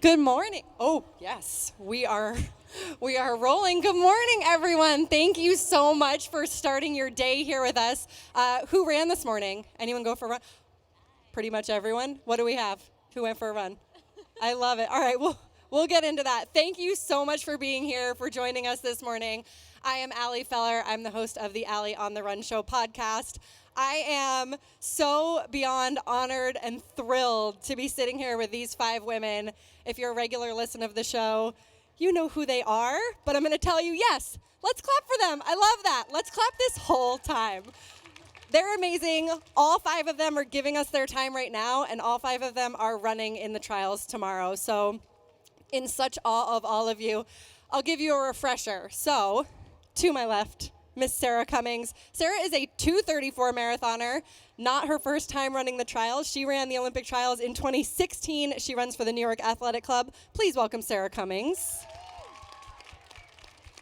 Good morning. Oh, yes, we are rolling. Good morning, everyone. Thank you so much for starting your day here with us. Who ran this morning? Anyone go for a run? Pretty much everyone. What do we have? Who went for a run? I love it. All right, we'll get into that. Thank you so much for being here, for joining us this morning. I am Allie Feller. I'm the host of the Allie on the Run Show podcast. I am so beyond honored and thrilled to be sitting here with these five women. If you're a regular listener of the show, you know who they are, but I'm going to tell you, yes, let's clap for them. I love that. Let's clap this whole time. They're amazing. All five of them are giving us their time right now, and all five of them are running in the trials tomorrow. So in such awe of all of you, I'll give you a refresher. So to my left, Miss Sarah Cummings. Sarah is a 2:34 marathoner, not her first time running the trials. She ran the Olympic trials in 2016. She runs for the New York Athletic Club. Please welcome Sarah Cummings.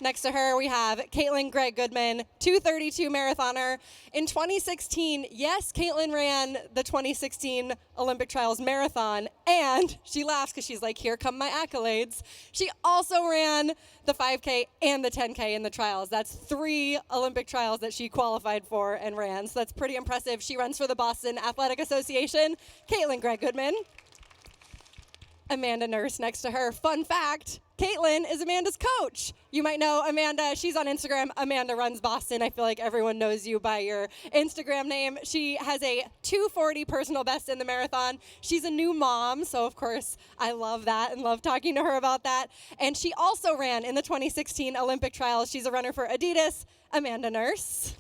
Next to her, we have Caitlin Gregg Goodman, 2:32 marathoner. In 2016, yes, Caitlin ran the 2016 Olympic Trials marathon, and she laughs because she's like, here come my accolades. She also ran the 5K and the 10K in the trials. That's 3 Olympic trials that she qualified for and ran, so that's pretty impressive. She runs for the Boston Athletic Association. Caitlin Gregg Goodman. Amanda Nurse next to her. Fun fact, Caitlin is Amanda's coach. You might know Amanda. She's on Instagram. Amanda Runs Boston. I feel like everyone knows you by your Instagram name. She has a 2:40 personal best in the marathon. She's a new mom, so of course I love that and love talking to her about that. And she also ran in the 2016 Olympic trials. She's a runner for Adidas. Amanda Nurse.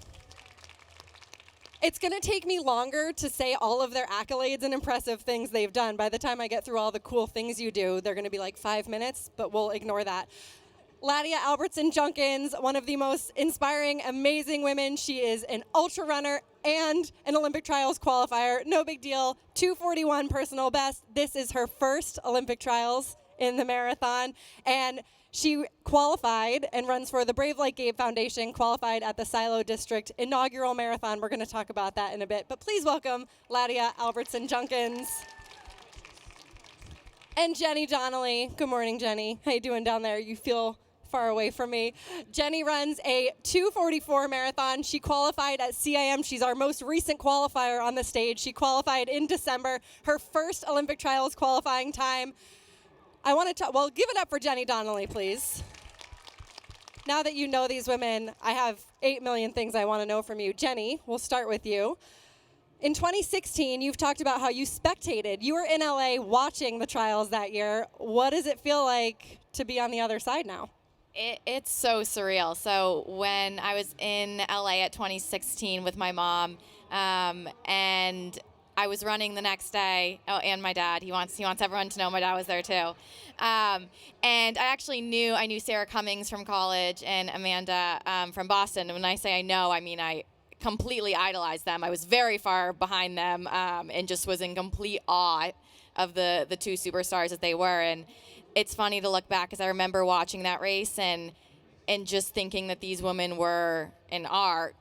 It's going to take me longer to say all of their accolades and impressive things they've done. By the time I get through all the cool things you do, they're going to be like 5 minutes, but we'll ignore that. Ladia Albertson Junkins, one of the most inspiring, amazing women. She is an ultra runner and an Olympic trials qualifier. No big deal. 2:41 personal best. This is her first Olympic trials in the marathon. And she qualified and runs for the Brave Like Gabe Foundation, qualified at the Silo District inaugural marathon. We're going to talk about that in a bit. But please welcome Ladia Albertson Junkins. And Jenny Donnelly. Good morning, Jenny. How you doing down there? You feel far away from me. Jenny runs a 2:44 marathon. She qualified at CIM. She's our most recent qualifier on the stage. She qualified in December. Her first Olympic trials qualifying time. I want to give it up for Jenny Donnelly, please. Now that you know these women, I have 8 million things I want to know from you. Jenny, we'll start with you. In 2016, you've talked about how you spectated. You were in LA watching the trials that year. What does it feel like to be on the other side now? It's so surreal. So when I was in LA at 2016 with my mom, and I was running the next day. Oh, and my dad. He wants everyone to know my dad was there too. And I actually knew Sarah Cummings from college and Amanda from Boston. And when I say I mean I completely idolized them. I was very far behind them, and just was in complete awe of the two superstars that they were. And it's funny to look back because I remember watching that race and just thinking that these women were and are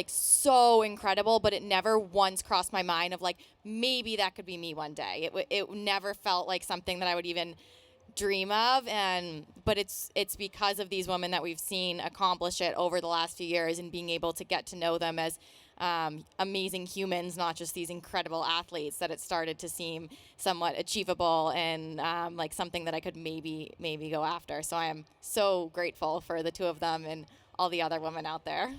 so incredible, but it never once crossed my mind of maybe that could be me one day. It never felt like something that I would even dream of, but it's because of these women that we've seen accomplish it over the last few years, and being able to get to know them as amazing humans, not just these incredible athletes, that it started to seem somewhat achievable and something that I could maybe go after. So I am so grateful for the two of them and all the other women out there.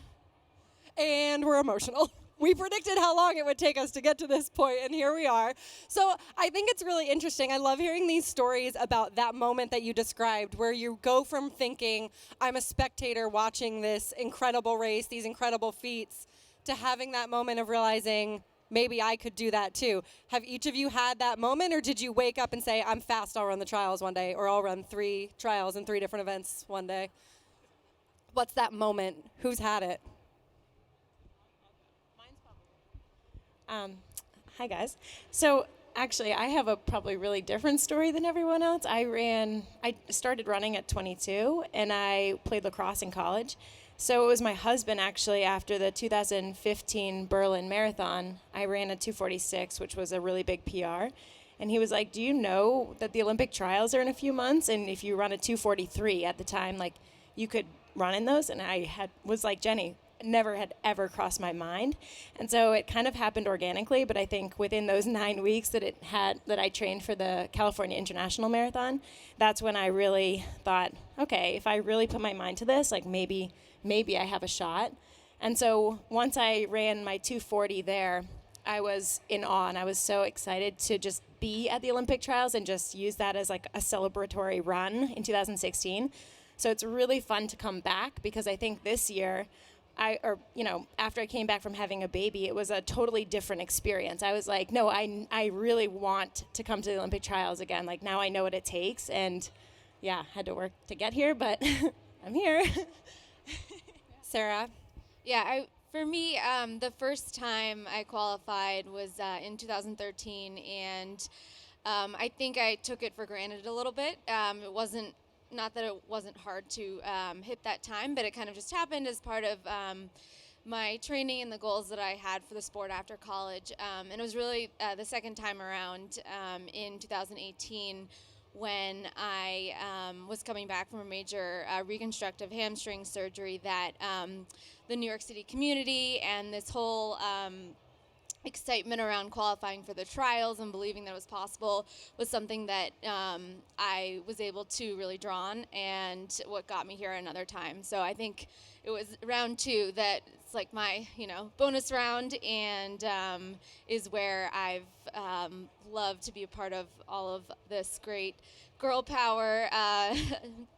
And we're emotional. We predicted how long it would take us to get to this point, and here we are. So I think it's really interesting. I love hearing these stories about that moment that you described, where you go from thinking, I'm a spectator watching this incredible race, these incredible feats, to having that moment of realizing, maybe I could do that too. Have each of you had that moment, or did you wake up and say, I'm fast, I'll run the trials one day, or I'll run 3 trials and 3 different events one day? What's that moment? Who's had it? Hi guys. So actually I have a probably really different story than everyone else. I started running at 22 and I played lacrosse in college. So it was my husband actually, after the 2015 Berlin Marathon, I ran a 2:46, which was a really big PR. And he was like, do you know that the Olympic trials are in a few months? And if you run a 2:43 at the time, like, you could run in those. And was like, Jenny, never had ever crossed my mind. And so it kind of happened organically, but I think within those 9 weeks that I trained for the California International Marathon, that's when I really thought, okay, if I really put my mind to this, like, maybe I have a shot. And so once I ran my 2:40 there, I was in awe, and I was so excited to just be at the Olympic trials and just use that as like a celebratory run in 2016. So it's really fun to come back, because I think this year, after I came back from having a baby, it was a totally different experience. I was like, no, I really want to come to the Olympic trials again. Like, now I know what it takes, and yeah, had to work to get here, but I'm here. Sarah? Yeah, for me, the first time I qualified was in 2013, and I think I took it for granted a little bit. It wasn't, not that it wasn't hard to hit that time, but it kind of just happened as part of my training and the goals that I had for the sport after college. And it was really the second time around in 2018 when I was coming back from a major reconstructive hamstring surgery that the New York City community and this whole excitement around qualifying for the trials and believing that it was possible was something that I was able to really draw on, and what got me here another time. So I think it was round 2 that it's like my bonus round, and is where I've loved to be a part of all of this great girl power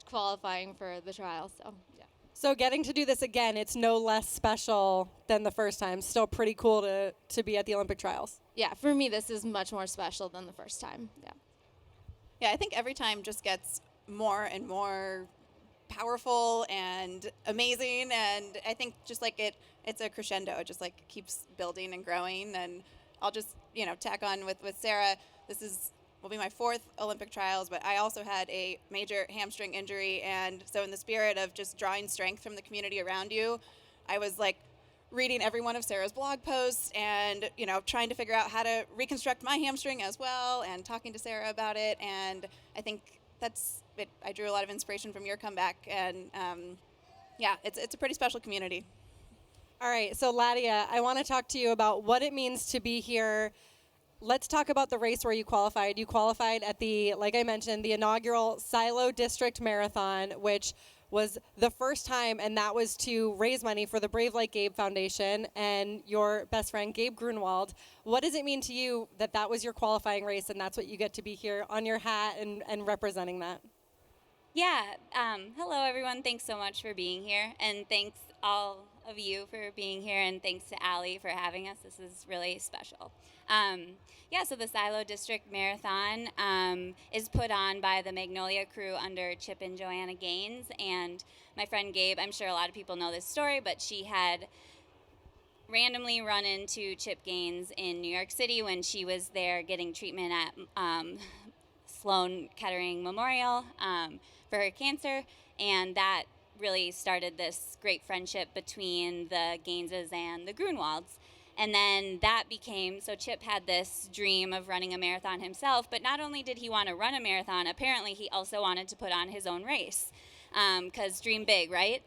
qualifying for the trials. So yeah. So getting to do this again, it's no less special than the first time. Still pretty cool to be at the Olympic trials. Yeah, for me, this is much more special than the first time. Yeah. Yeah, I think every time just gets more and more powerful and amazing, and I think just like it's a crescendo. It just like keeps building and growing. And I'll just tack on with Sarah. This will be my 4th Olympic trials, but I also had a major hamstring injury, and so in the spirit of just drawing strength from the community around you, I was like reading every one of Sarah's blog posts and trying to figure out how to reconstruct my hamstring as well, and talking to Sarah about it. And I think that's it. I drew a lot of inspiration from your comeback, and it's a pretty special community. All right, so Ladia, I want to talk to you about what it means to be here. Let's talk about the race where you qualified. You qualified at like I mentioned, the inaugural Silo District Marathon, which was the first time, and that was to raise money for the Brave Like Gabe Foundation and your best friend, Gabe Grunwald. What does it mean to you that was your qualifying race, and that's what you get to be here on your hat and representing that? Yeah. Hello, everyone. Thanks so much for being here, and thanks all of you for being here, and thanks to Allie for having us. This is really special. So the Silo District Marathon is put on by the Magnolia crew under Chip and Joanna Gaines, and my friend Gabe, I'm sure a lot of people know this story, but she had randomly run into Chip Gaines in New York City when she was there getting treatment at Sloan Kettering Memorial for her cancer, and that really started this great friendship between the Gaineses and the Grunwalds. And then that became, so Chip had this dream of running a marathon himself, but not only did he want to run a marathon, apparently he also wanted to put on his own race, because dream big, right?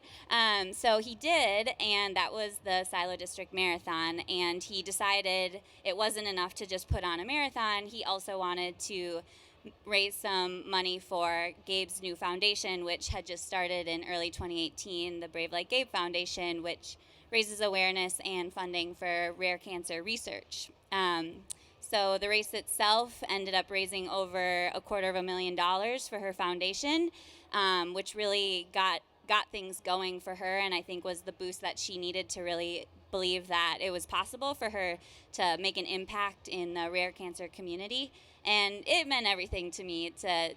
So he did, and that was the Silo District Marathon, and he decided it wasn't enough to just put on a marathon. He also wanted to raise some money for Gabe's new foundation, which had just started in early 2018, the Brave Like Gabe Foundation, which raises awareness and funding for rare cancer research. So the race itself ended up raising over $250,000 for her foundation, which really got things going for her, and I think was the boost that she needed to really believe that it was possible for her to make an impact in the rare cancer community. And it meant everything to me to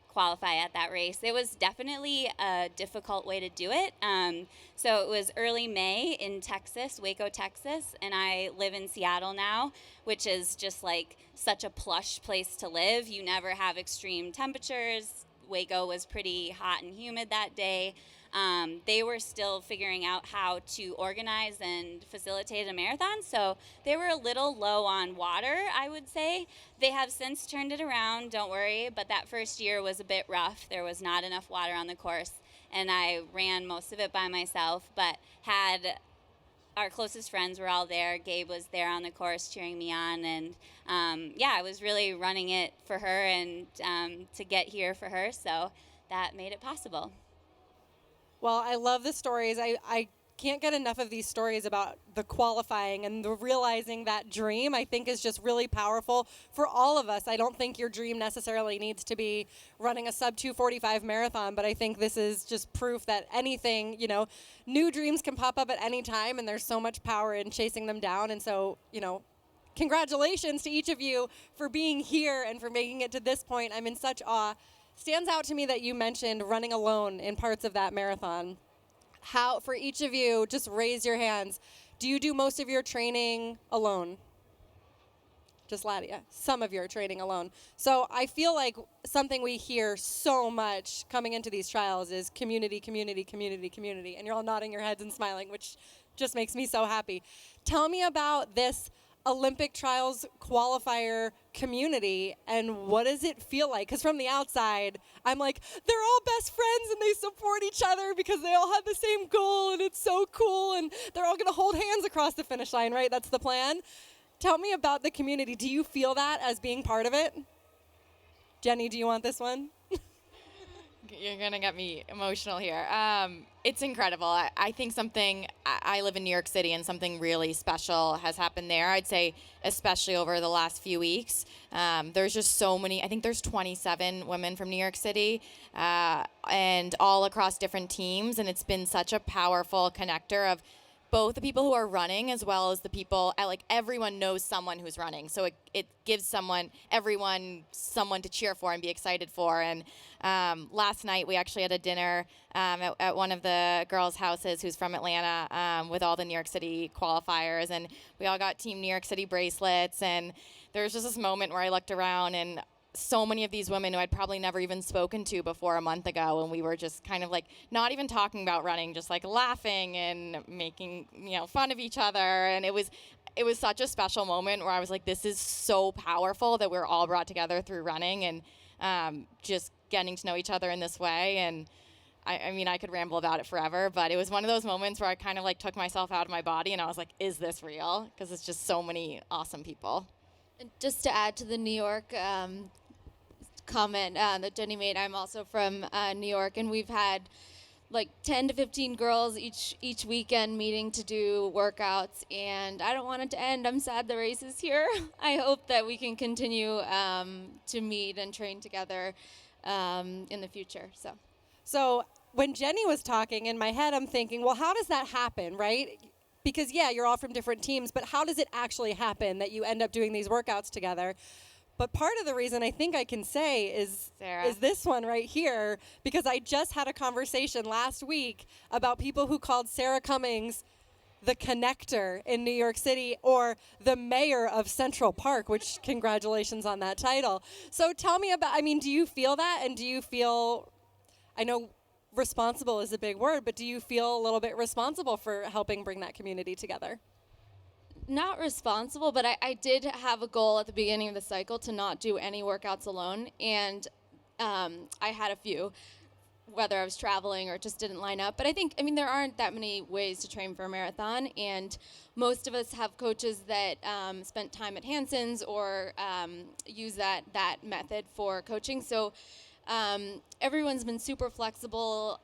qualify at that race. It was definitely a difficult way to do it. So it was early May in Texas, Waco, Texas, and I live in Seattle now, which is just like such a plush place to live. You never have extreme temperatures. Waco was pretty hot and humid that day. they were still figuring out how to organize and facilitate a marathon. So they were a little low on water, I would say. They have since turned it around, don't worry, but that first year was a bit rough. There was not enough water on the course, and I ran most of it by myself, but had our closest friends were all there. Gabe was there on the course cheering me on, and I was really running it for her and to get here for her, so that made it possible. Well, I love the stories. I can't get enough of these stories about the qualifying and the realizing that dream, I think, is just really powerful for all of us. I don't think your dream necessarily needs to be running a sub 2:45 marathon, but I think this is just proof that anything, new dreams can pop up at any time, and there's so much power in chasing them down. And so, congratulations to each of you for being here and for making it to this point. I'm in such awe. Stands out to me that you mentioned running alone in parts of that marathon. How, for each of you, just raise your hands. Do you do most of your training alone? Just Ladia. Some of your training alone. So I feel like something we hear so much coming into these trials is community, community, community, community. And you're all nodding your heads and smiling, which just makes me so happy. Tell me about this Olympic trials qualifier community, and what does it feel like? Because from the outside, I'm like, they're all best friends and they support each other because they all have the same goal, and it's so cool, and they're all going to hold hands across the finish line, right? That's the plan. Tell me about the community. Do you feel that as being part of it? Jenny, do you want this one? You're going to get me emotional here. It's incredible. I think I live in New York City, and something really special has happened there. I'd say especially over the last few weeks. There's just so many. I think there's 27 women from New York City and all across different teams, and it's been such a powerful connector of both the people who are running as well as the people, everyone knows someone who's running. So it gives everyone someone to cheer for and be excited for. And last night we actually had a dinner at one of the girls' houses who's from Atlanta with all the New York City qualifiers. And we all got Team New York City bracelets. And there was just this moment where I looked around, and so many of these women who I'd probably never even spoken to before a month ago, and we were just kind of not even talking about running, just laughing and making fun of each other. And it was such a special moment where I was like, this is so powerful that we're all brought together through running and just getting to know each other in this way. And I mean, I could ramble about it forever, but it was one of those moments where I kind of took myself out of my body, and I was like, is this real? Because it's just so many awesome people. And just to add to the New York comment that Jenny made, I'm also from New York, and we've had 10 to 15 girls each weekend meeting to do workouts, and I don't want it to end. I'm sad the race is here. I hope that we can continue to meet and train together in the future. So when Jenny was talking, in my head I'm thinking, well, how does that happen, right? Because, yeah, you're all from different teams, but how does it actually happen that you end up doing these workouts together? But part of the reason I think I can say is this one right here, because I just had a conversation last week about people who called Sarah Cummings the connector in New York City, or the mayor of Central Park, which congratulations on that title. So tell me about, do you feel that? And do you feel, I know responsible is a big word, but do you feel a little bit responsible for helping bring that community together? Not responsible, but I did have a goal at the beginning of the cycle to not do any workouts alone, and I had a few, whether I was traveling or it just didn't line up. But I think, there aren't that many ways to train for a marathon, and most of us have coaches that spent time at Hanson's or use that method for coaching. So everyone's been super flexible,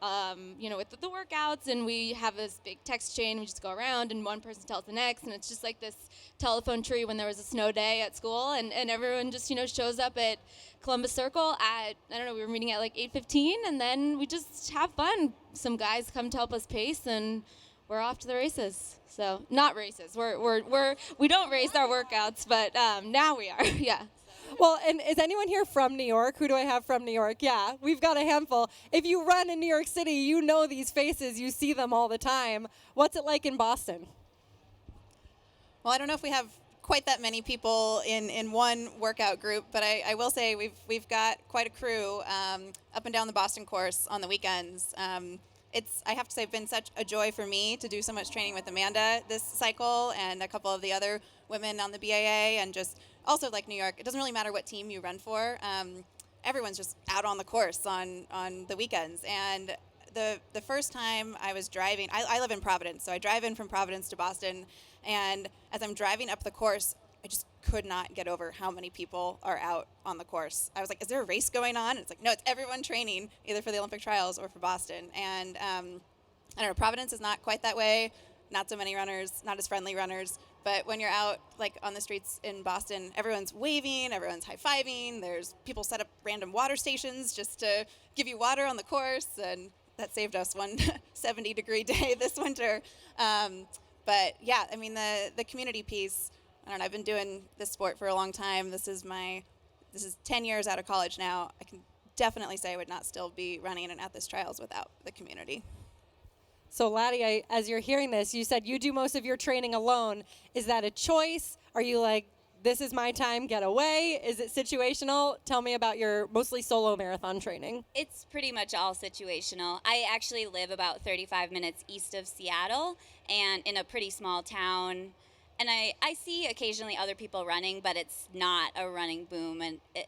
with the workouts, and we have this big text chain. We just go around, and one person tells the next, and it's just like this telephone tree when there was a snow day at school, and everyone just, shows up at Columbus Circle at, we were meeting at 8:15, and then we just have fun. Some guys come to help us pace, and we're off to the races. So, not races. We don't race our workouts, but now we are, yeah. Well, and is anyone here from New York? Who do I have from New York? Yeah, we've got a handful. If you run in New York City, you know these faces. You see them all the time. What's it like in Boston? Well, I don't know if we have quite that many people in one workout group, but I will say we've got quite a crew up and down the Boston course on the weekends. I have to say, been such a joy for me to do so much training with Amanda this cycle and a couple of the other women on the BAA, and just also like New York, it doesn't really matter what team you run for. Everyone's just out on the course on the weekends. And the first time I was driving, I live in Providence, so I drive in from Providence to Boston, and as I'm driving up the course, I just could not get over how many people are out on the course. I was like, is there a race going on? And it's like, no, it's everyone training either for the Olympic trials or for Boston. And I don't know, Providence is not quite that way. Not so many runners, not as friendly runners. But when you're out like on the streets in Boston, everyone's waving, everyone's high-fiving. There's people set up random water stations just to give you water on the course. And that saved us one 70-degree day this winter. But yeah, I mean, the community piece, I don't know, I've been doing this sport for a long time. This is 10 years out of college now. I can definitely say I would not still be running and at this trials without the community. So Laddie, as you're hearing this, you said you do most of your training alone. Is that a choice? Are you like, this is my time, get away? Is it situational? Tell me about your mostly solo marathon training. It's pretty much all situational. I actually live about 35 minutes east of Seattle and in a pretty small town. And I see occasionally other people running, but it's not a running boom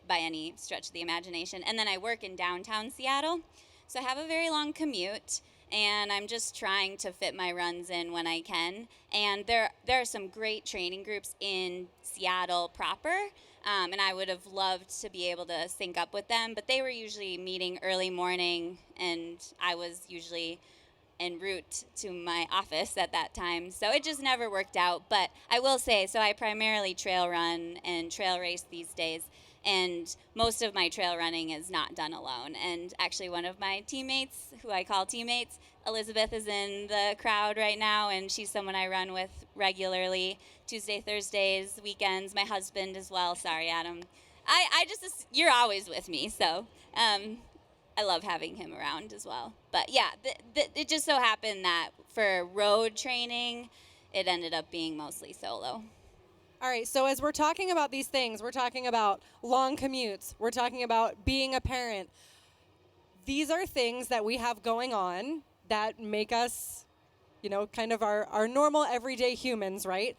by any stretch of the imagination. And then I work in downtown Seattle, so I have a very long commute, and I'm just trying to fit my runs in when I can. And there are some great training groups in Seattle proper, and I would have loved to be able to sync up with them, but they were usually meeting early morning, and I was usually en route to my office at that time. So it just never worked out. But I will say, so I primarily trail run and trail race these days. And most of my trail running is not done alone. And actually one of my teammates, who I call teammates, Elizabeth, is in the crowd right now, and she's someone I run with regularly, Tuesday, Thursdays, weekends, my husband as well. Sorry, Adam. You're always with me, so I love having him around as well. But yeah, it just so happened that for road training, it ended up being mostly solo. All right, so as we're talking about these things, we're talking about long commutes, we're talking about being a parent. These are things that we have going on that make us, kind of our normal everyday humans, right?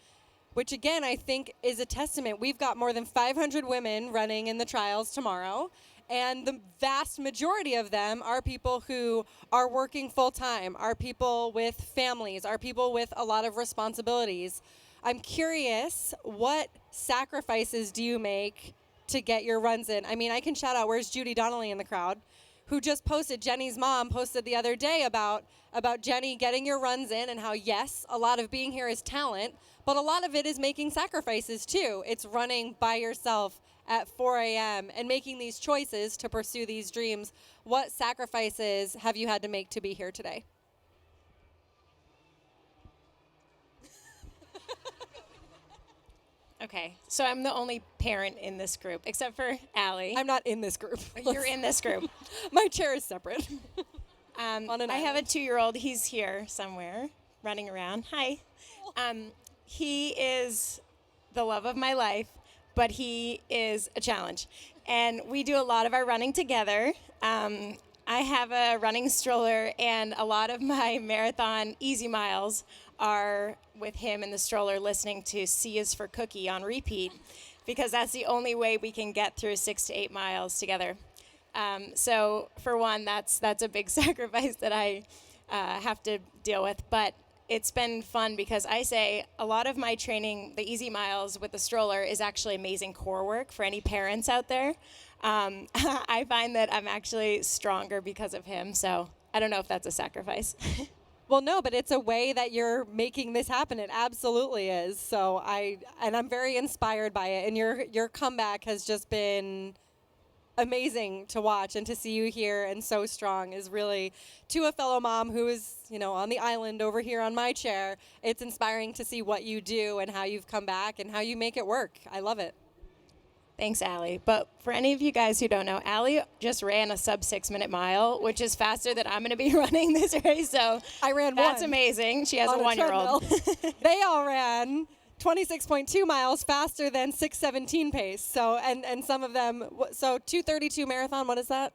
Which again, I think is a testament. We've got more than 500 women running in the trials tomorrow. And the vast majority of them are people who are working full time, are people with families, are people with a lot of responsibilities. I'm curious, what sacrifices do you make to get your runs in? I mean, I can shout out, where's Judy Donnelly in the crowd, who just posted, Jenny's mom posted the other day about Jenny getting your runs in and how, yes, a lot of being here is talent, but a lot of it is making sacrifices too. It's running by yourself at 4 a.m. and making these choices to pursue these dreams. What sacrifices have you had to make to be here today? Okay, so I'm the only parent in this group, except for Allie. I'm not in this group. You're in this group. My chair is separate. I have a 2-year-old. He's here somewhere, running around. Hi. He is the love of my life, but he is a challenge. And we do a lot of our running together. I have a running stroller, and a lot of my marathon easy miles are with him in the stroller listening to C is for Cookie on repeat, because that's the only way we can get through 6 to 8 miles together. So for one, that's a big sacrifice that I have to deal with. But it's been fun because I say a lot of my training, the easy miles with the stroller, is actually amazing core work for any parents out there. I find that I'm actually stronger because of him. So I don't know if that's a sacrifice. Well, no, but it's a way that you're making this happen. It absolutely is. So I'm very inspired by it. And your comeback has just been amazing to watch, and to see you here and so strong is really, to a fellow mom who is, on the island over here on my chair, it's inspiring to see what you do and how you've come back and how you make it work. I love it. Thanks, Allie. But for any of you guys who don't know, Allie just ran a sub 6-minute mile, which is faster than I'm going to be running this race. So I ran that's one amazing. She has a on 1-year-old. They all ran 26.2 miles faster than 6:17 pace. So and some of them, so 2:32 marathon. What is that?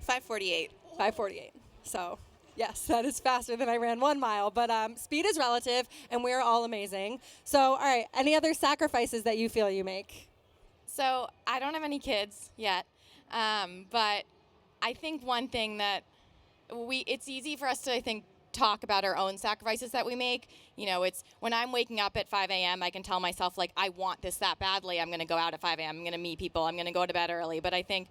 5:48. 5:48. So, yes, that is faster than I ran 1 mile. But speed is relative, and we're all amazing. So, all right, any other sacrifices that you feel you make? So I don't have any kids yet, but I think one thing that it's easy for us to, I think, talk about our own sacrifices that we make. You know, it's when I'm waking up at 5 a.m., I can tell myself, like, I want this that badly. I'm going to go out at 5 a.m. I'm going to meet people. I'm going to go to bed early. But I think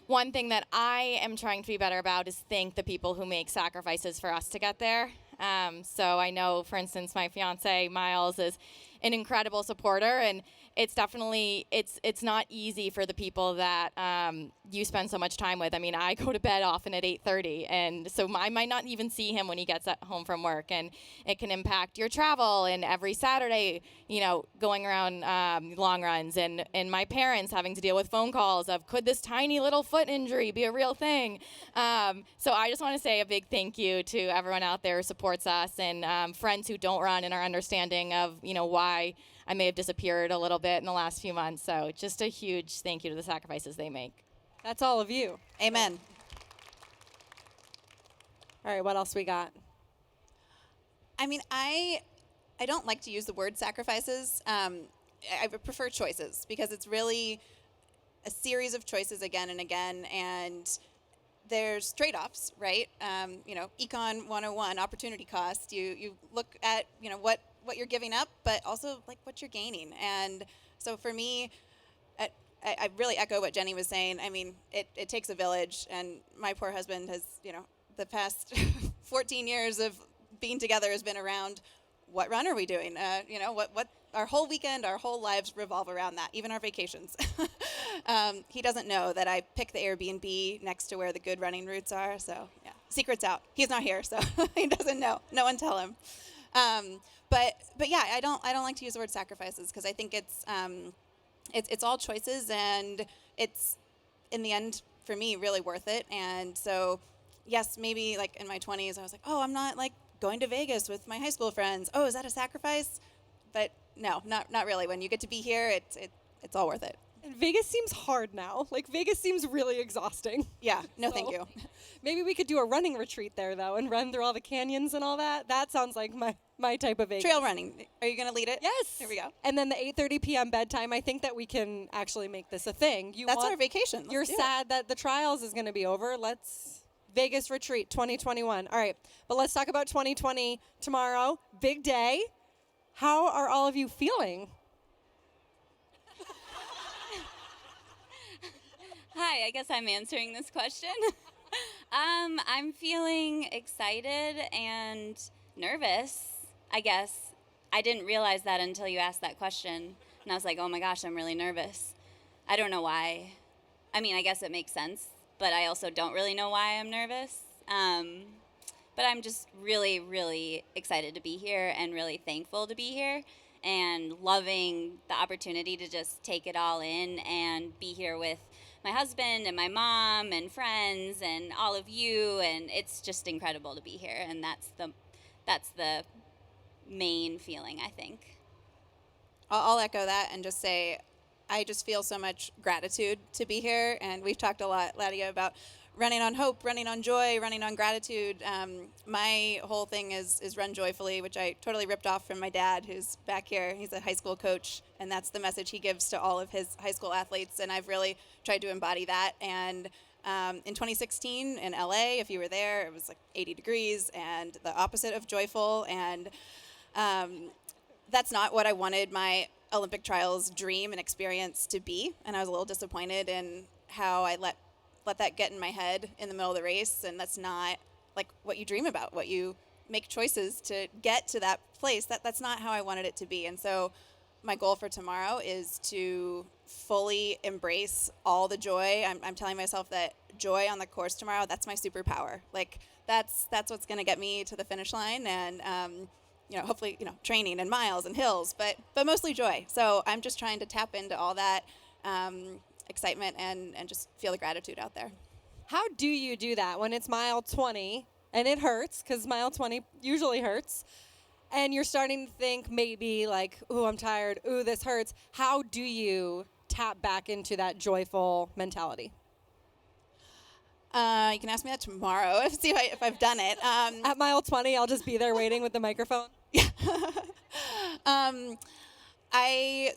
one thing that I am trying to be better about is thank the people who make sacrifices for us to get there. So I know, for instance, my fiance, Miles, is an incredible supporter, and it's definitely, it's not easy for the people that you spend so much time with. I mean, I go to bed often at 8:30, and so I might not even see him when he gets home from work, and it can impact your travel, and every Saturday, you know, going around long runs, and my parents having to deal with phone calls of, could this tiny little foot injury be a real thing? So I just want to say a big thank you to everyone out there who supports us, and friends who don't run and are understanding of, you know, why I may have disappeared a little bit in the last few months. So just a huge thank you to the sacrifices they make. That's all of you. Amen. All right, what else we got? I mean, I don't like to use the word sacrifices. I prefer choices because it's really a series of choices again and again, and there's trade-offs, right? You know, Econ 101, opportunity cost. You look at, you know, what you're giving up, but also like what you're gaining. And so for me, I really echo what Jenny was saying. I mean, it takes a village, and my poor husband has, you know, the past 14 years of being together has been around what run are we doing? You know, what our whole weekend, our whole lives revolve around that, even our vacations. He doesn't know that I pick the Airbnb next to where the good running routes are. So yeah, secret's out. He's not here, so he doesn't know. No one tell him. But yeah, I don't like to use the word sacrifices because I think it's all choices, and it's in the end for me really worth it. And so yes, maybe like in my 20s I was like, oh, I'm not like going to Vegas with my high school friends. Oh, is that a sacrifice? But no, not really. When you get to be here, it's all worth it. And Vegas seems hard now. Like, Vegas seems really exhausting. Yeah, no, So, thank you. Maybe we could do a running retreat there, though, and run through all the canyons and all that. That sounds like my type of Vegas. Trail running. Are you going to lead it? Yes. Here we go. And then the 8:30 p.m. bedtime. I think that we can actually make this a thing. That's our vacation. Let's You're do it. sad that the trials is going to be over. Let's Vegas retreat 2021. All right, but let's talk about 2020 tomorrow. Big day. How are all of you feeling? Hi, I guess I'm answering this question. I'm feeling excited and nervous, I guess. I didn't realize that until you asked that question. And I was like, oh my gosh, I'm really nervous. I don't know why. I mean, I guess it makes sense, but I also don't really know why I'm nervous. But I'm just really, really excited to be here and really thankful to be here and loving the opportunity to just take it all in and be here with my husband and my mom and friends and all of you, and it's just incredible to be here, and that's the main feeling, I think. I'll echo that and just say I just feel so much gratitude to be here, and we've talked a lot, Ladia, about running on hope, running on joy, running on gratitude. My whole thing is run joyfully, which I totally ripped off from my dad, who's back here. He's a high school coach, and that's the message he gives to all of his high school athletes, and I've really tried to embody that. And in 2016 in LA, if you were there, it was like 80 degrees and the opposite of joyful, and that's not what I wanted my Olympic trials dream and experience to be, and I was a little disappointed in how I let that get in my head in the middle of the race, and that's not like what you dream about, what you make choices to get to that place. That's not how I wanted it to be. And so my goal for tomorrow is to fully embrace all the joy. I'm telling myself that joy on the course tomorrow, that's my superpower. Like that's what's going to get me to the finish line, and hopefully, training and miles and hills, but mostly joy. So I'm just trying to tap into all that excitement and just feel the gratitude out there. How do you do that when it's mile 20 and it hurts, because mile 20 usually hurts, and you're starting to think maybe like, ooh, I'm tired, ooh, this hurts. How do you tap back into that joyful mentality? You can ask me that tomorrow. See if I've done it. At mile 20, I'll just be there waiting with the microphone.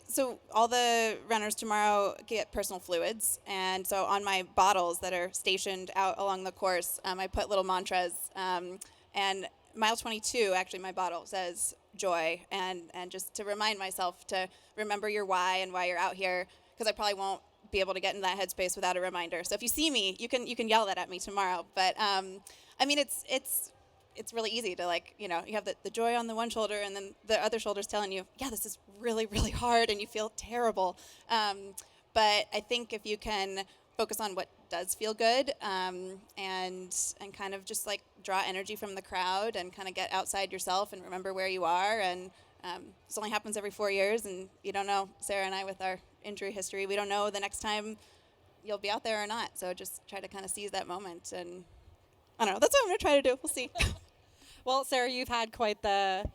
So all the runners tomorrow get personal fluids, and so on my bottles that are stationed out along the course, I put little mantras. And mile 22, actually, my bottle says joy, and just to remind myself to remember your why and why you're out here, because I probably won't be able to get in that headspace without a reminder. So if you see me, you can yell that at me tomorrow. But I mean, it's really easy to, like, you know, you have the joy on the one shoulder and then the other shoulder's telling you, yeah, this is really, really hard and you feel terrible. But I think if you can focus on what does feel good and kind of just like draw energy from the crowd and kind of get outside yourself and remember where you are. And this only happens every 4 years, and you don't know, Sarah and I with our injury history, we don't know the next time you'll be out there or not. So just try to kind of seize that moment, and I don't know, that's what I'm going to try to do. We'll see. Well, Sarah, you've had quite the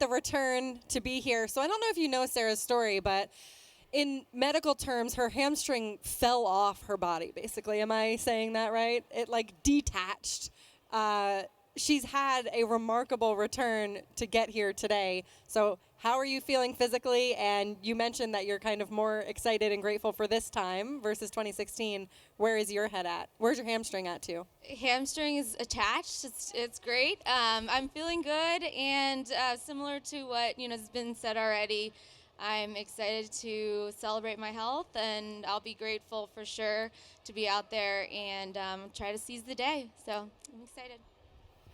return to be here. So I don't know if you know Sarah's story, but in medical terms, her hamstring fell off her body, basically. Am I saying that right? It, like, detached. She's had a remarkable return to get here today. So how are you feeling physically? And you mentioned that you're kind of more excited and grateful for this time versus 2016. Where is your head at? Where's your hamstring at, too? Hamstring is attached. It's great. I'm feeling good, and similar to what has been said already, I'm excited to celebrate my health, and I'll be grateful for sure to be out there and try to seize the day. So I'm excited.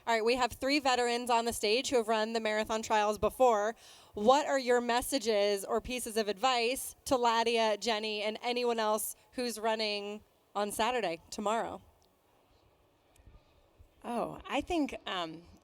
All right, we have 3 veterans on the stage who have run the marathon trials before. What are your messages or pieces of advice to Ladia, Jenny, and anyone else who's running on Saturday, tomorrow? Oh, I think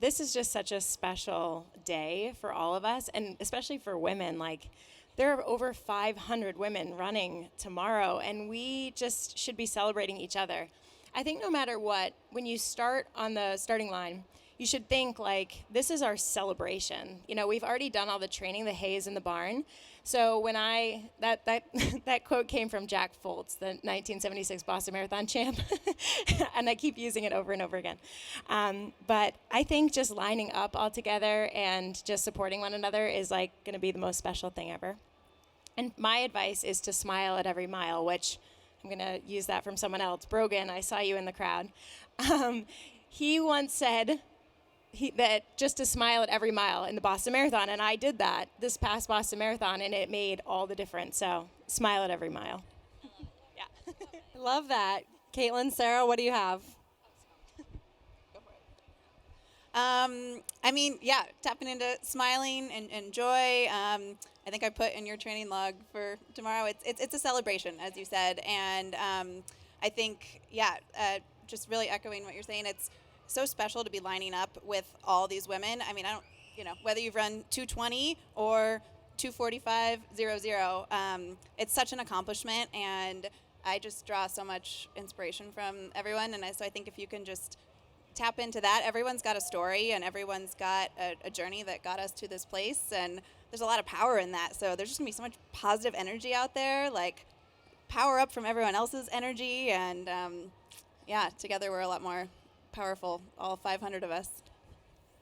this is just such a special day for all of us, and especially for women. Like, there are over 500 women running tomorrow, and we just should be celebrating each other. I think no matter what, when you start on the starting line, you should think, like, this is our celebration. You know, we've already done all the training, the hay is in the barn. So when that quote came from Jack Foltz, the 1976 Boston Marathon champ, and I keep using it over and over again. But I think just lining up all together and just supporting one another is, like, going to be the most special thing ever. And my advice is to smile at every mile, which I'm going to use that from someone else. Brogan, I saw you in the crowd. He once said that just to smile at every mile in the Boston Marathon, and I did that this past Boston Marathon, and it made all the difference. So smile at every mile. Yeah. Love that. Caitlin, Sarah, what do you have? I mean, yeah, tapping into smiling and joy. I think I put in your training log for tomorrow. It's a celebration, as you said, and I think, just really echoing what you're saying. It's so special to be lining up with all these women. I mean, whether you've run 2:20 or 2:45.00, it's such an accomplishment, and I just draw so much inspiration from everyone. And so I think if you can just tap into that, everyone's got a story and everyone's got a journey that got us to this place, and there's a lot of power in that. So there's just gonna be so much positive energy out there, like power up from everyone else's energy, and together we're a lot more powerful, all 500 of us.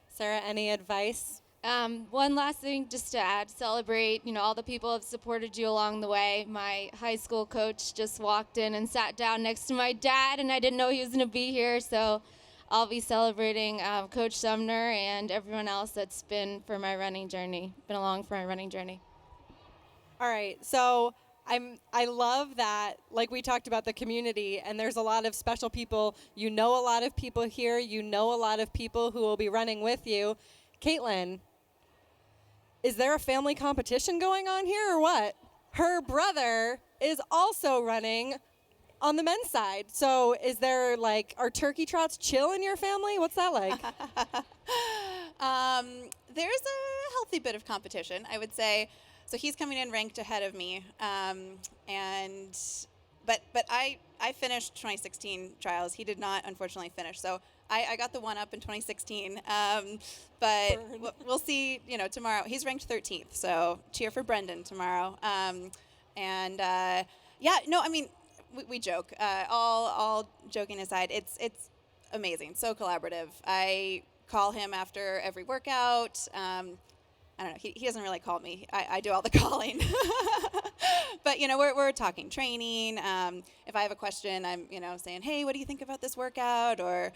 Sarah, any advice? One last thing just to add, celebrate, all the people have supported you along the way. My high school coach just walked in and sat down next to my dad, and I didn't know he was going to be here, so I'll be celebrating Coach Sumner and everyone else that's been along for my running journey. All right, so I love that, like we talked about the community, and there's a lot of special people. You know a lot of people here. You know a lot of people who will be running with you. Caitlin, is there a family competition going on here or what? Her brother is also running on the men's side. So is there, like, are turkey trots chill in your family? What's that like? There's a healthy bit of competition, I would say. So he's coming in ranked ahead of me, but I finished 2016 trials. He did not, unfortunately, finish. So I got the one up in 2016. But we'll see. Tomorrow he's ranked 13th. So cheer for Brendan tomorrow. we joke. All joking aside, it's amazing. So collaborative. I call him after every workout. I don't know. He doesn't really call me. I do all the calling. But we're talking training. If I have a question, I'm saying, hey, what do you think about this workout? Or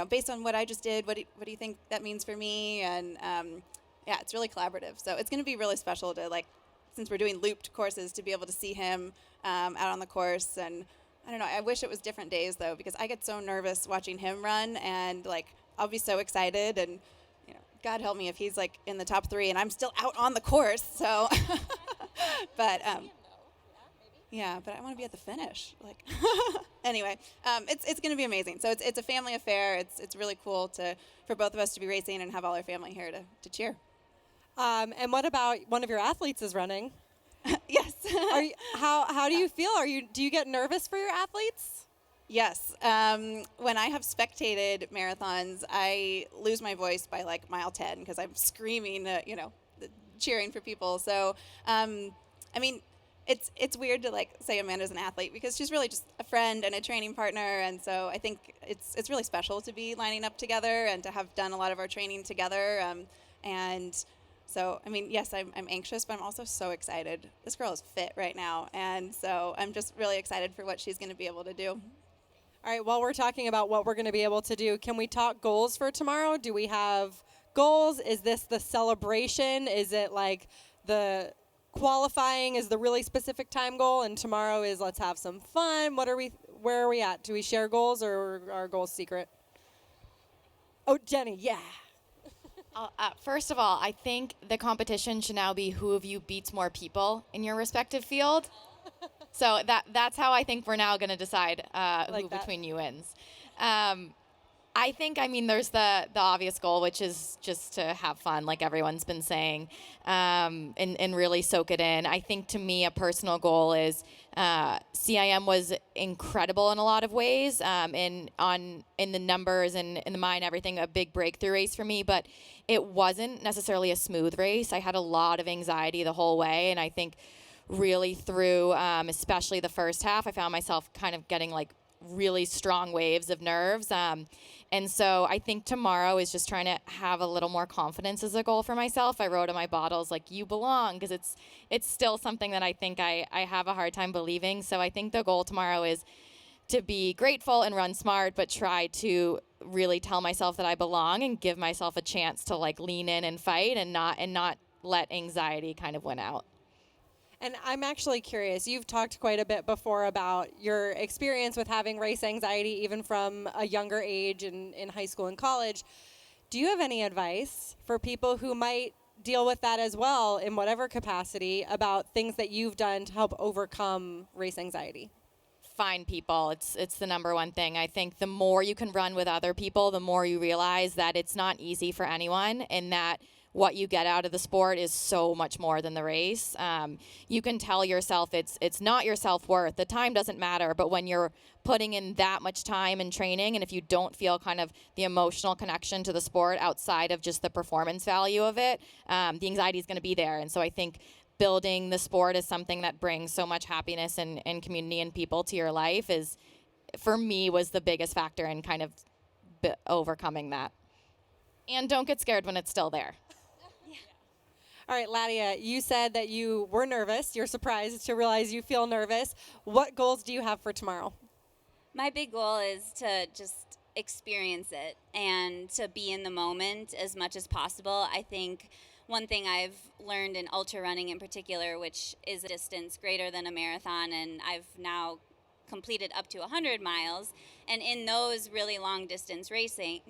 based on what I just did, what do you think that means for me? And yeah, it's really collaborative. So it's going to be really special to since we're doing looped courses, to be able to see him out on the course. And I don't know. I wish it was different days though, because I get so nervous watching him run, and I'll be so excited, and God help me if he's in the top 3 and I'm still out on the course. So, but yeah, but I want to be at the finish. Anyway, it's going to be amazing. So it's a family affair. It's really cool for both of us to be racing and have all our family here to cheer. And what about one of your athletes is running? Yes. How do you feel? Do you get nervous for your athletes? Yes. When I have spectated marathons, I lose my voice by mile 10 because I'm screaming, cheering for people. So, I mean, it's weird to say Amanda's an athlete because she's really just a friend and a training partner. And so I think it's really special to be lining up together and to have done a lot of our training together. And so, I mean, yes, I'm anxious, but I'm also so excited. This girl is fit right now. And so I'm just really excited for what she's going to be able to do. All right, while we're talking about what we're going to be able to do, can we talk goals for tomorrow? Do we have goals? Is this the celebration? Is it the qualifying is the really specific time goal, and tomorrow is let's have some fun? Where are we at? Do we share goals, or are our goals secret? Oh, Jenny, yeah. First of all, I think the competition should now be who of you beats more people in your respective field. So that's how I think we're now going to decide who between you wins. I think, there's the obvious goal, which is just to have fun, like everyone's been saying, and really soak it in. I think, to me, a personal goal is CIM was incredible in a lot of ways, in the numbers and in the mind, everything, a big breakthrough race for me, but it wasn't necessarily a smooth race. I had a lot of anxiety the whole way, and I think really through, especially the first half, I found myself kind of getting really strong waves of nerves. And so I think tomorrow is just trying to have a little more confidence as a goal for myself. I wrote in my bottles, you belong, because it's still something that I think I have a hard time believing. So I think the goal tomorrow is to be grateful and run smart, but try to really tell myself that I belong and give myself a chance to lean in and fight and not let anxiety kind of win out. And I'm actually curious, you've talked quite a bit before about your experience with having race anxiety, even from a younger age in high school and college. Do you have any advice for people who might deal with that as well, in whatever capacity, about things that you've done to help overcome race anxiety? Find people. It's the number one thing. I think the more you can run with other people, the more you realize that it's not easy for anyone, and that what you get out of the sport is so much more than the race. You can tell yourself it's not your self-worth. The time doesn't matter, but when you're putting in that much time and training, and if you don't feel kind of the emotional connection to the sport outside of just the performance value of it, the anxiety is going to be there. And so I think building the sport is something that brings so much happiness and community and people to your life is, for me, was the biggest factor in kind of overcoming that. And don't get scared when it's still there. All right, Ladia, you said that you were nervous. You're surprised to realize you feel nervous. What goals do you have for tomorrow? My big goal is to just experience it and to be in the moment as much as possible. I think one thing I've learned in ultra running in particular, which is a distance greater than a marathon, and I've now completed up to 100 miles, and in those really long distance races,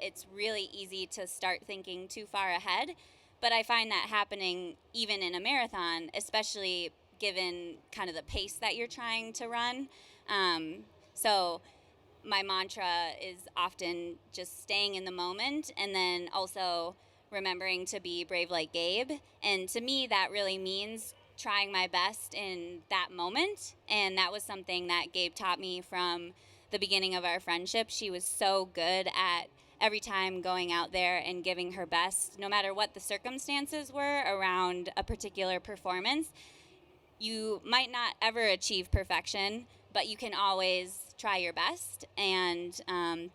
it's really easy to start thinking too far ahead. But I find that happening even in a marathon, especially given kind of the pace that you're trying to run. So my mantra is often just staying in the moment, and then also remembering to be brave like Gabe. And to me, that really means trying my best in that moment. And that was something that Gabe taught me from the beginning of our friendship. She was so good at every time going out there and giving her best, no matter what the circumstances were around a particular performance. You might not ever achieve perfection, but you can always try your best, and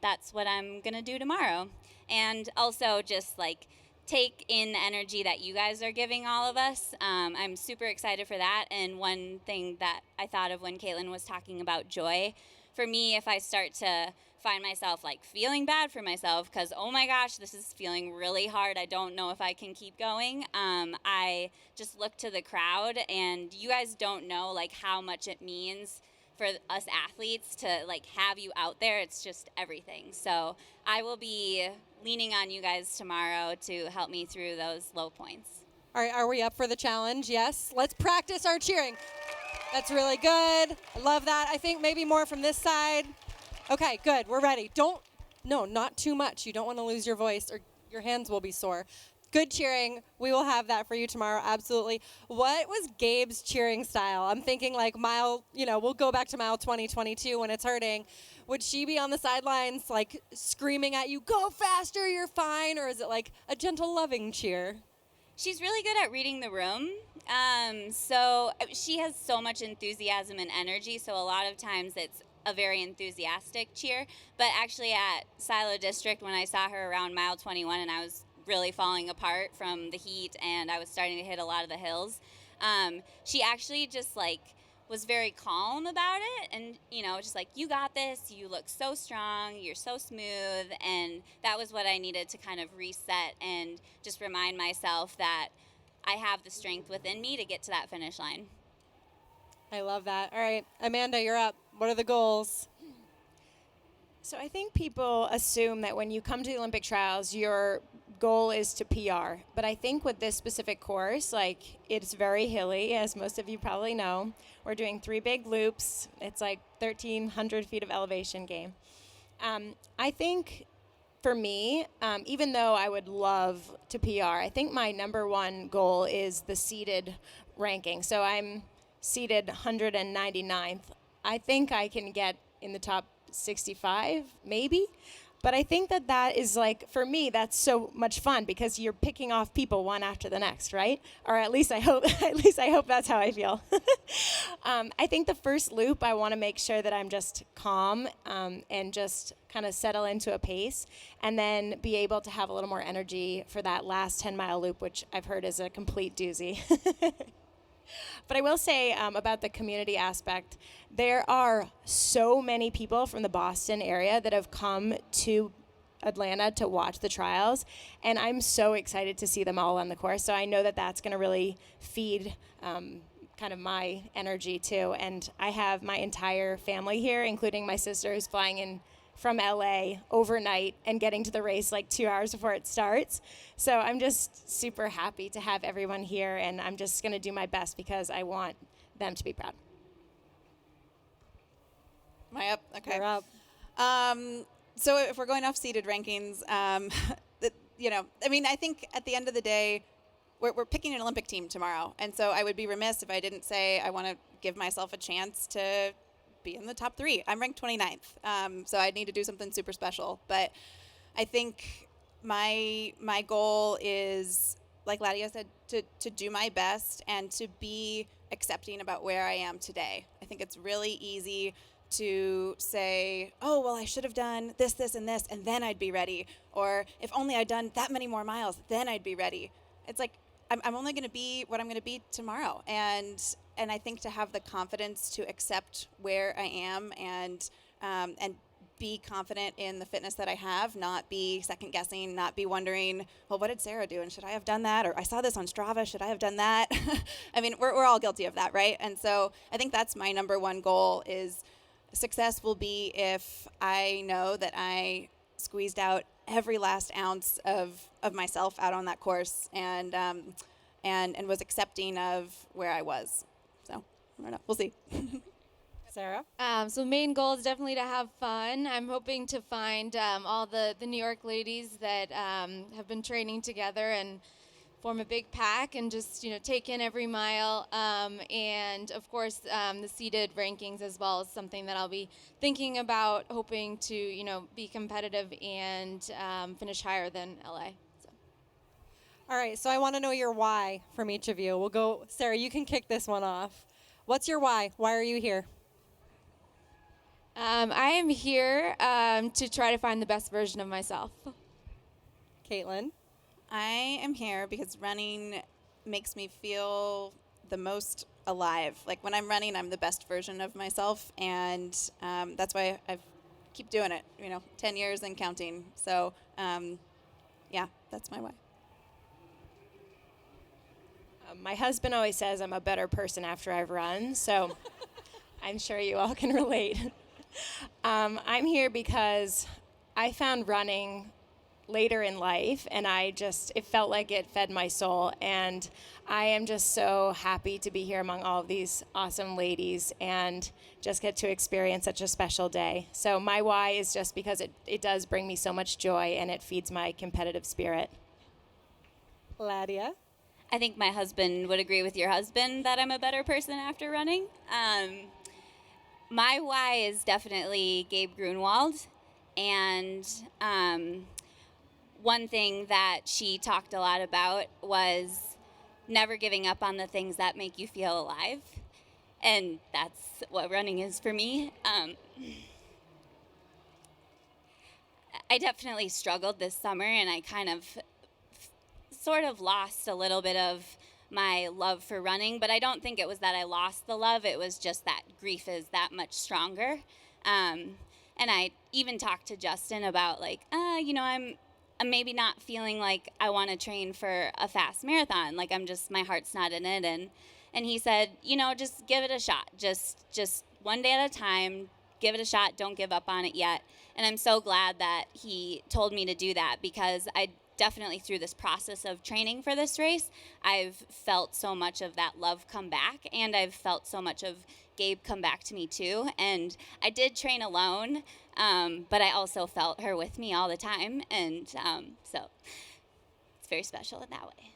that's what I'm gonna do tomorrow. And also just like take in the energy that you guys are giving all of us. I'm super excited for that. And one thing that I thought of when Caitlin was talking about joy, for me, if I start to find myself like feeling bad for myself because, oh my gosh, this is feeling really hard, I don't know if I can keep going, I just look to the crowd, and you guys don't know like how much it means for us athletes to like have you out there. It's just everything. So I will be leaning on you guys tomorrow to help me through those low points. All right, are we up for the challenge? Yes. Let's practice our cheering. That's really good. I love that. I think maybe more from this side. Okay, good. We're ready. No, not too much. You don't want to lose your voice or your hands will be sore. Good cheering. We will have that for you tomorrow, absolutely. What was Gabe's cheering style? I'm thinking like we'll go back to mile 2022 when it's hurting. Would she be on the sidelines like screaming at you, go faster, you're fine? Or is it like a gentle, loving cheer? She's really good at reading the room. So she has so much enthusiasm and energy, so a lot of times it's a very enthusiastic cheer. But actually at Silo District, when I saw her around mile 21 and I was really falling apart from the heat and I was starting to hit a lot of the hills, she actually just like was very calm about it, and just like, you got this, you look so strong, you're so smooth. And that was what I needed to kind of reset and just remind myself that I have the strength within me to get to that finish line. I love that. All right, Amanda, you're up. What are the goals? So I think people assume that when you come to the Olympic trials, your goal is to PR. But I think with this specific course, like, it's very hilly, as most of you probably know. We're doing 3 big loops. It's like 1,300 feet of elevation game. I think for me, even though I would love to PR, I think my number one goal is the seeded ranking. So I'm seeded 199th. I think I can get in the top 65, maybe. But I think that is like, for me, that's so much fun because you're picking off people one after the next, right? Or at least I hope that's how I feel. I think the first loop, I want to make sure that I'm just calm and just kind of settle into a pace, and then be able to have a little more energy for that last 10-mile loop, which I've heard is a complete doozy. But I will say about the community aspect, there are so many people from the Boston area that have come to Atlanta to watch the trials, and I'm so excited to see them all on the course. So I know that that's going to really feed kind of my energy too. And I have my entire family here, including my sister who's flying in from LA overnight and getting to the race like 2 hours before it starts. So I'm just super happy to have everyone here, and I'm just going to do my best because I want them to be proud. Am I up? Okay. You're up. So if we're going off seeded rankings, I think at the end of the day, we're picking an Olympic team tomorrow. And so I would be remiss if I didn't say I want to give myself a chance to be in the top 3. I'm ranked 29th, so I need to do something super special. But I think my goal is, like Ladia said, to do my best and to be accepting about where I am today. I think it's really easy to say, oh, well, I should have done this, this, and this, and then I'd be ready. Or if only I'd done that many more miles, then I'd be ready. It's like, I'm only going to be what I'm going to be tomorrow. And I think to have the confidence to accept where I am and be confident in the fitness that I have, not be second guessing, not be wondering, well, what did Sarah do? And should I have done that? Or I saw this on Strava, should I have done that? I mean, we're all guilty of that, right? And so I think that's my number one goal is success will be if I know that I squeezed out every last ounce of myself out on that course and was accepting of where I was. So I don't know. We'll see. Sarah? So main goal is definitely to have fun. I'm hoping to find all the New York ladies that have been training together and form a big pack and just take in every mile. And of course, the seeded rankings as well is something that I'll be thinking about, hoping to be competitive and finish higher than LA. So. All right, so I want to know your why from each of you. We'll go, Sarah, you can kick this one off. What's your why? Why are you here? I am here to try to find the best version of myself. Caitlin. I am here because running makes me feel the most alive. Like when I'm running, I'm the best version of myself, and that's why I keep doing it. 10 years and counting. So, yeah, that's my why. My husband always says I'm a better person after I've run, so I'm sure you all can relate. I'm here because I found running later in life, and it felt like it fed my soul, and I am just so happy to be here among all of these awesome ladies and just get to experience such a special day. So my why is just because it does bring me so much joy, and it feeds my competitive spirit. Ladia. I think my husband would agree with your husband that I'm a better person after running. My why is definitely Gabe Grunwald. And one thing that she talked a lot about was never giving up on the things that make you feel alive. And that's what running is for me. I definitely struggled this summer, and I kind of sort of lost a little bit of my love for running, but I don't think it was that I lost the love. It was just that grief is that much stronger. And I even talked to Justin about I'm maybe not feeling like I want to train for a fast marathon. Like my heart's not in it. And he said, just give it a shot. Just one day at a time, give it a shot. Don't give up on it yet. And I'm so glad that he told me to do that, because I definitely through this process of training for this race, I've felt so much of that love come back, and I've felt so much of Gabe come back to me too. And I did train alone, but I also felt her with me all the time, and so it's very special in that way.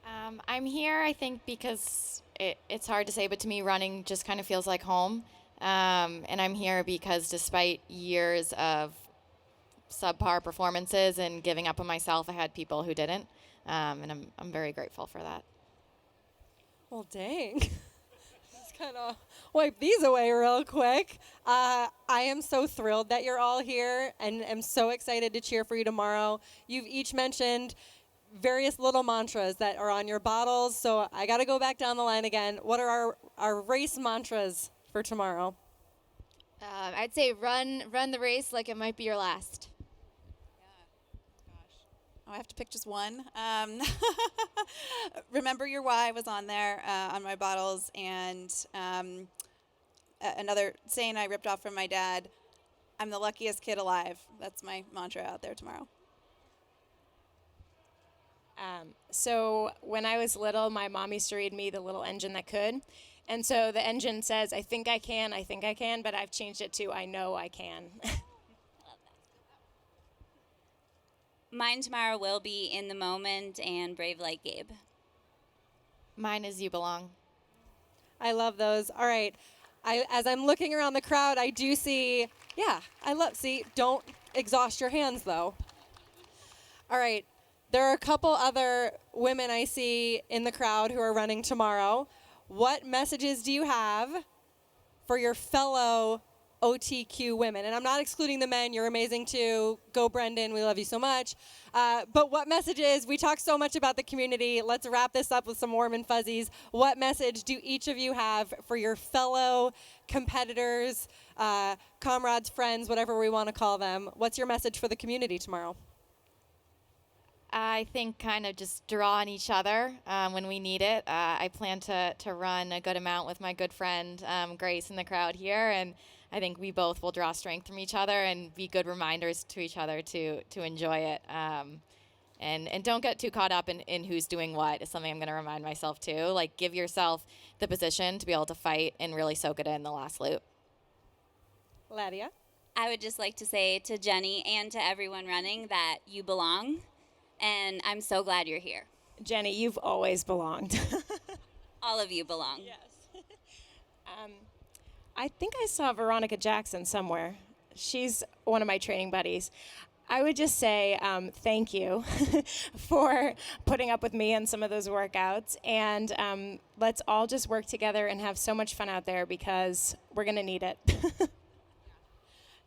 Yeah. I'm here, I think, because it's hard to say, but to me, running just kind of feels like home. And I'm here because despite years of subpar performances and giving up on myself, I had people who didn't, and I'm very grateful for that. Well, dang. Just kind of wipe these away real quick. I am so thrilled that you're all here, and am so excited to cheer for you tomorrow. You've each mentioned various little mantras that are on your bottles, so I got to go back down the line again. What are our race mantras for tomorrow? I'd say run the race like it might be your last. Oh, I have to pick just one. Remember your why was on there on my bottles, and another saying I ripped off from my dad, I'm the luckiest kid alive. That's my mantra out there tomorrow. So when I was little, my mom used to read me The Little Engine That Could. And so the engine says, I think I can, but I've changed it to I know I can. Mine tomorrow will be in the moment and brave like Gabe. Mine is you belong. I love those. All right. As I'm looking around the crowd, I do see, don't exhaust your hands, though. All right. There are a couple other women I see in the crowd who are running tomorrow. What messages do you have for your fellow OTQ women? And I'm not excluding the men. You're amazing too. Go, Brendan. We love you so much. But what messages? We talk so much about the community. Let's wrap this up with some warm and fuzzies. What message do each of you have for your fellow competitors, comrades, friends, whatever we want to call them? What's your message for the community tomorrow? I think kind of just draw on each other when we need it. I plan to run a good amount with my good friend Grace in the crowd here, and I think we both will draw strength from each other and be good reminders to each other to enjoy it. And don't get too caught up in who's doing what is something I'm going to remind myself too. Like, give yourself the position to be able to fight and really soak it in the last loop. Ladia? I would just like to say to Jenny and to everyone running that you belong, and I'm so glad you're here. Jenny, you've always belonged. All of you belong. Yes. I think I saw Veronica Jackson somewhere. She's one of my training buddies. I would just say thank you for putting up with me and some of those workouts. And let's all just work together and have so much fun out there because we're going to need it.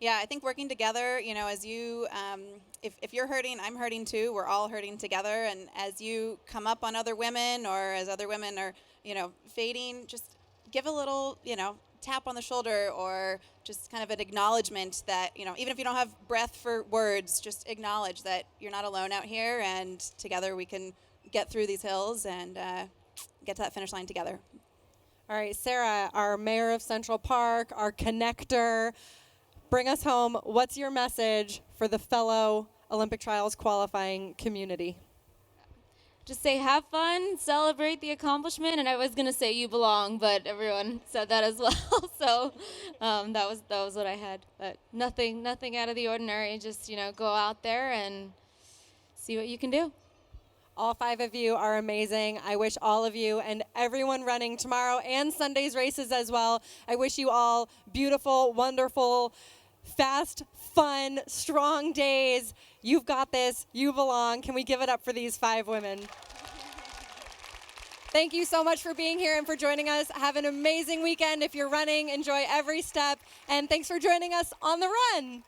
Yeah, I think working together, you know, as you, if you're hurting, I'm hurting too. We're all hurting together. And as you come up on other women or as other women are, you know, fading, just give a little, you know, tap on the shoulder or just kind of an acknowledgement that, you know, even if you don't have breath for words, just acknowledge that you're not alone out here and together we can get through these hills and get to that finish line together. All right, Sarah, our mayor of Central Park, our connector, bring us home. What's your message for the fellow Olympic trials qualifying community? Just say have fun, celebrate the accomplishment, and I was gonna say you belong, but everyone said that as well. So that was what I had. But nothing out of the ordinary. Just, you know, go out there and see what you can do. All 5 of you are amazing. I wish all of you and everyone running tomorrow and Sunday's races as well, I wish you all beautiful, wonderful, fast, fun, strong days. You've got this. You belong. Can we give it up for these 5 women? Thank you so much for being here and for joining us. Have an amazing weekend. If you're running, enjoy every step. And thanks for joining us on the run.